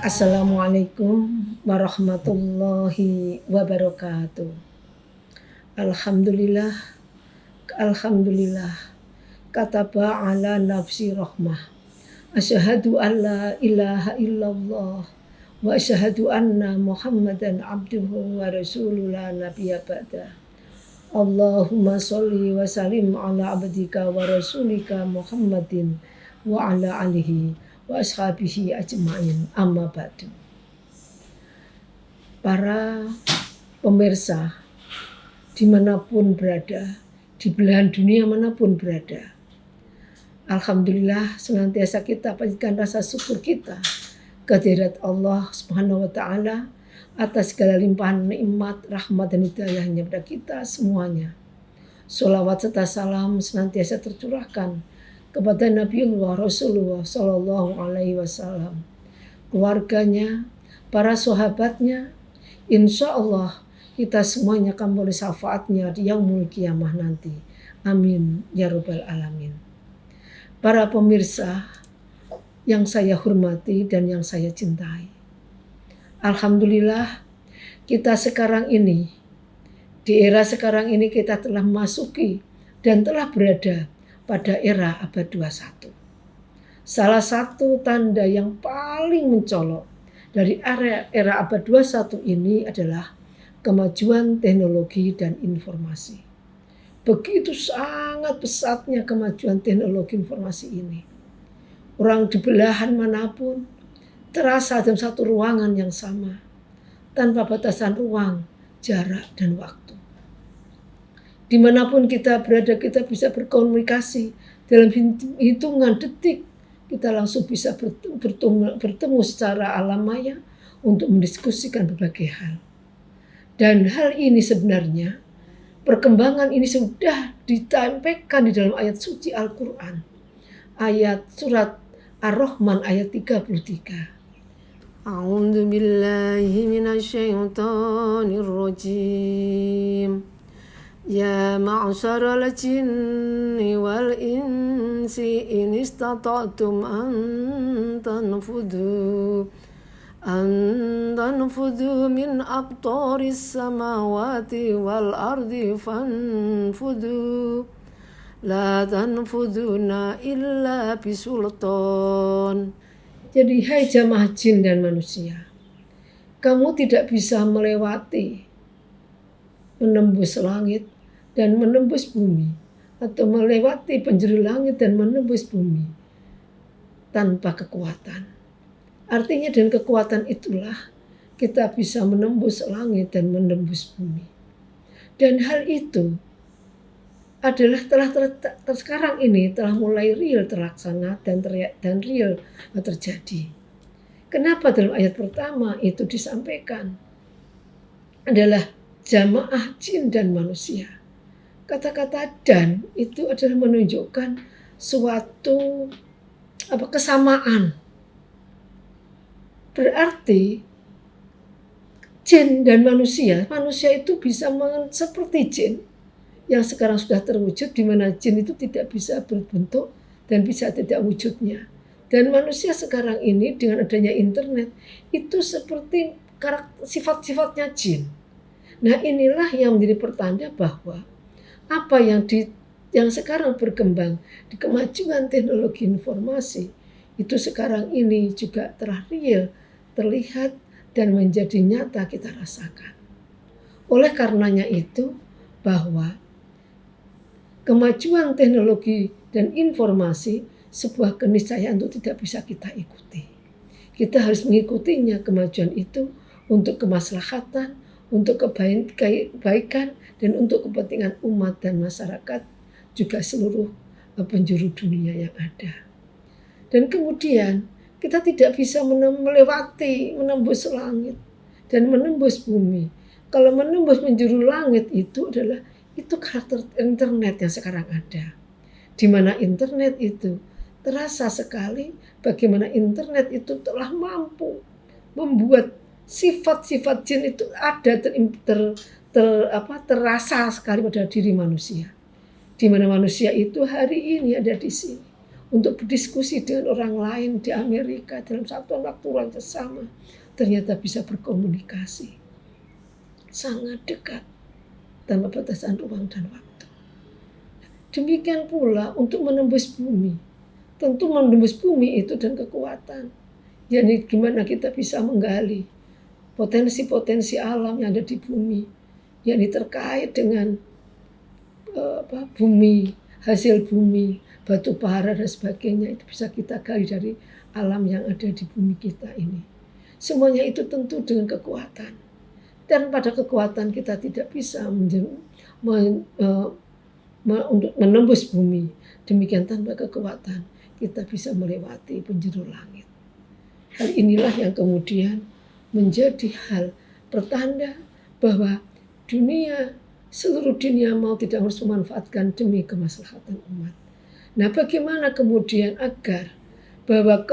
Assalamualaikum warahmatullahi wabarakatuh. Alhamdulillah, alhamdulillah. Kataba ala nafsi rahmah. Asyhadu an la ilaha illallah wa asyhadu anna Muhammadan abduhu wa rasuluhu la nabiyya ba'da. Allahumma sholli wa sallim ala abdika wa rasulika Muhammadin wa ala alihi wa ashabihi ajma'in, amma ba'du. Para pemirsa dimanapun berada, di belahan dunia manapun berada, alhamdulillah senantiasa kita panjatkan rasa syukur kita kehadirat Allah Subhanahu wa taala atas segala limpahan nikmat, rahmat dan hidayahnya pada kita semuanya. Sholawat serta salam senantiasa tercurahkan kepada Nabiullah Rasulullah Sallallahu Alaihi Wasallam, keluarganya, para sahabatnya. Insya Allah kita semuanya akan boleh syafaatnya di yaumul qiyamah nanti. Amin ya rabbal alamin. Para pemirsa yang saya hormati dan yang saya cintai, alhamdulillah kita sekarang ini, di era sekarang ini kita telah memasuki dan telah berada pada era abad 21. Salah satu tanda yang paling mencolok dari era abad 21 ini adalah kemajuan teknologi dan informasi. Begitu sangat pesatnya kemajuan teknologi informasi ini. Orang di belahan manapun terasa dalam satu ruangan yang sama, tanpa batasan ruang, jarak, dan waktu. Dimanapun kita berada, kita bisa berkomunikasi dalam hitungan detik. Kita langsung bisa bertemu secara alam maya untuk mendiskusikan berbagai hal. Dan hal ini sebenarnya, perkembangan ini sudah ditampilkan di dalam ayat suci Al-Quran. Ayat surat Ar-Rahman ayat 33. A'udzu billahi minasyaitonir rajim. Ya ma'syaral jinni wal insi in istata'tum an tanfudhu min aqtaris samawati wal ardi fanfudhu la tanfuduna illa bisultan. Jadi hai jamaah jin dan manusia, kamu tidak bisa menembus langit dan menembus bumi, atau melewati penjuru langit dan menembus bumi tanpa kekuatan. Artinya dengan kekuatan itulah kita bisa menembus langit dan menembus bumi. Dan hal itu adalah sekarang ini telah mulai real terlaksana dan real terjadi. Kenapa dalam ayat pertama itu disampaikan adalah jamaah jin dan manusia. Kata-kata dan itu adalah menunjukkan suatu kesamaan. Berarti jin dan manusia itu bisa seperti jin yang sekarang sudah terwujud, di mana jin itu tidak bisa berbentuk dan bisa tidak wujudnya. Dan manusia sekarang ini dengan adanya internet itu seperti sifat-sifatnya jin. Nah, inilah yang menjadi pertanda bahwa apa yang sekarang berkembang di kemajuan teknologi informasi itu sekarang ini juga telah real, terlihat dan menjadi nyata kita rasakan. Oleh karenanya itu bahwa kemajuan teknologi dan informasi sebuah keniscayaan itu tidak bisa kita ikuti. Kita harus mengikutinya kemajuan itu untuk kemaslahatan, untuk kebaikan dan untuk kepentingan umat dan masyarakat, juga seluruh penjuru dunia yang ada. Dan kemudian kita tidak bisa menembus langit dan menembus bumi. Kalau menembus penjuru langit itu adalah karakter internet yang sekarang ada. Di mana internet itu terasa sekali bagaimana internet itu telah mampu membuat sifat-sifat jin itu ada terasa sekali pada diri manusia. Di mana manusia itu hari ini ada di sini. untuk berdiskusi dengan orang lain di Amerika dalam satu waktu yang sama, ternyata bisa berkomunikasi sangat dekat tanpa batasan ruang dan waktu. Demikian pula untuk menembus bumi. Tentu menembus bumi itu dan kekuatan. Jadi gimana kita bisa menggali potensi-potensi alam yang ada di bumi, yang terkait dengan bumi, hasil bumi, batu bara dan sebagainya, itu bisa kita gali dari alam yang ada di bumi kita ini. Semuanya itu tentu dengan kekuatan. Dan pada kekuatan kita tidak bisa untuk menembus bumi. Demikian tanpa kekuatan kita bisa melewati penjuru langit. Hal inilah yang kemudian menjadi hal pertanda bahwa seluruh dunia mau tidak harus memanfaatkan demi kemaslahatan umat. Nah, bagaimana kemudian agar bahwa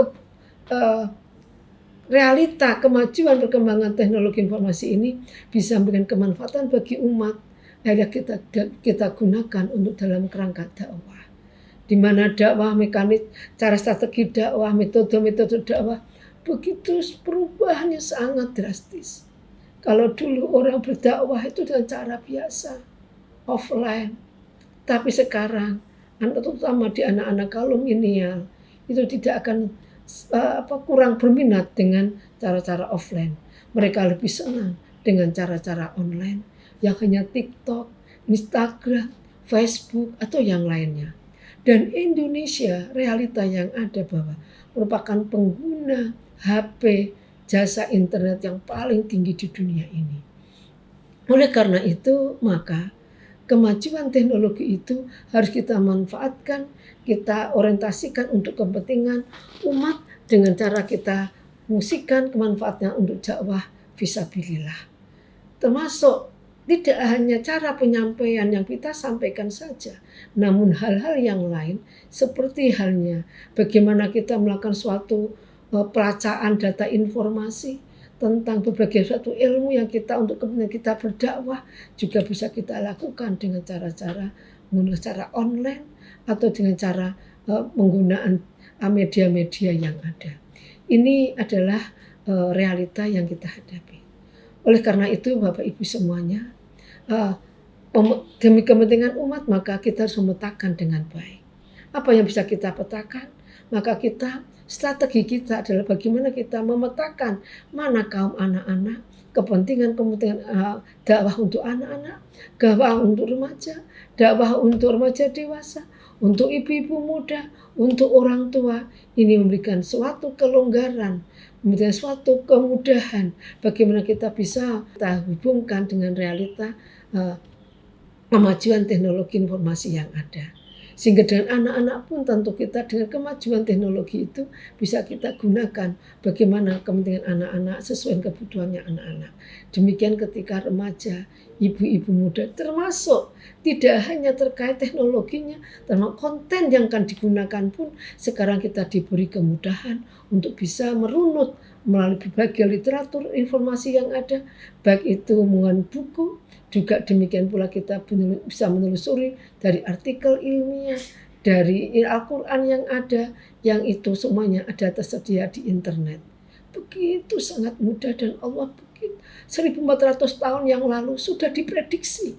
realita kemajuan perkembangan teknologi informasi ini bisa memberikan kemanfaatan bagi umat, akhirnya kita gunakan untuk dalam kerangka dakwah. Di mana dakwah, mekanik, cara strategi dakwah, metode-metode dakwah, begitu perubahannya sangat drastis. Kalau dulu orang berdakwah itu dengan cara biasa, offline. Tapi sekarang, terutama di anak-anak kaum milenial, itu tidak akan kurang berminat dengan cara-cara offline. Mereka lebih senang dengan cara-cara online, yang hanya TikTok, Instagram, Facebook, atau yang lainnya. Dan Indonesia, realita yang ada bahwa merupakan pengguna HP, jasa internet yang paling tinggi di dunia ini. Oleh karena itu, maka kemajuan teknologi itu harus kita manfaatkan, kita orientasikan untuk kepentingan umat dengan cara kita fungsikan kemanfaatnya untuk dakwah fisabilillah. Termasuk tidak hanya cara penyampaian yang kita sampaikan saja, namun hal-hal yang lain seperti halnya bagaimana kita melakukan suatu pelacaan data informasi tentang berbagai suatu ilmu yang kita untuk kepentingan kita berdakwah juga bisa kita lakukan dengan cara-cara online atau dengan cara penggunaan media-media yang ada. Ini adalah realita yang kita hadapi. Oleh karena itu Bapak Ibu semuanya, demi kepentingan umat maka kita harus memetakan dengan baik. Apa yang bisa kita petakan? Maka strategi kita adalah bagaimana kita memetakan mana kaum anak-anak, kepentingan dakwah untuk anak-anak, dakwah untuk remaja dewasa, untuk ibu-ibu muda, untuk orang tua. Ini memberikan suatu kelonggaran, memberikan suatu kemudahan bagaimana kita bisa hubungkan dengan realita kemajuan teknologi informasi yang ada. Sehingga dengan anak-anak pun tentu kita dengan kemajuan teknologi itu bisa kita gunakan bagaimana kepentingan anak-anak sesuai kebutuhannya anak-anak. Demikian ketika remaja, ibu-ibu muda, termasuk tidak hanya terkait teknologinya, termasuk konten yang akan digunakan pun sekarang kita diberi kemudahan untuk bisa merunut melalui berbagai literatur informasi yang ada, baik itu hubungan buku, juga demikian pula kita bisa menelusuri dari artikel ilmiah, dari Al-Quran yang ada, yang itu semuanya ada tersedia di internet. Begitu sangat mudah dan Allah 1400 tahun yang lalu sudah diprediksi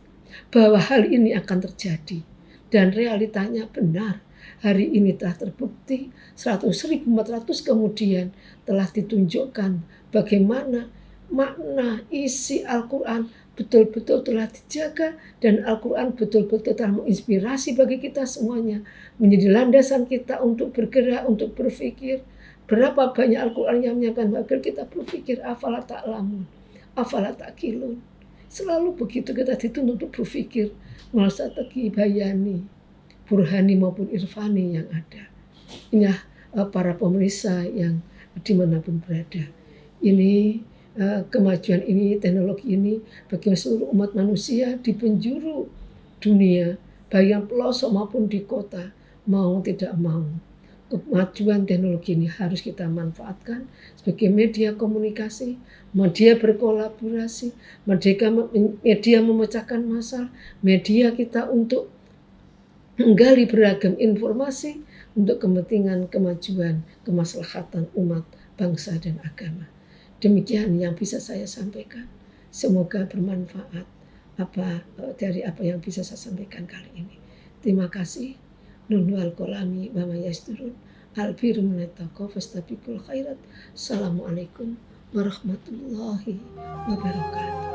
bahwa hal ini akan terjadi. Dan realitanya benar. Hari ini telah terbukti 1400 kemudian telah ditunjukkan bagaimana makna isi Al-Quran betul-betul telah dijaga dan Al-Quran betul-betul telah menginspirasi bagi kita semuanya, menjadi landasan kita untuk bergerak, untuk berpikir. Berapa banyak Al-Quran yang menyampaikan agar kita berpikir, afala ta'lamun, afala ta'qilun. Selalu begitu kita dituntut untuk berpikir melalui strategi bayani, burhani maupun irfani yang ada. Ini para pemirsa yang dimanapun berada. Ini kemajuan ini, teknologi ini bagi seluruh umat manusia di penjuru dunia, baik yang pelosok maupun di kota, mau tidak mau. Kemajuan teknologi ini harus kita manfaatkan sebagai media komunikasi, media berkolaborasi, media memecahkan masalah, media kita untuk menggali beragam informasi, untuk kepentingan, kemajuan, kemaslahatan umat, bangsa dan agama. Demikian yang bisa saya sampaikan. Semoga bermanfaat dari apa yang bisa saya sampaikan kali ini. Terima kasih. Nun wal kolami wa ma yasturun. Albiru minataqwa fastabiqul khairat. Assalamualaikum warahmatullahi wabarakatuh.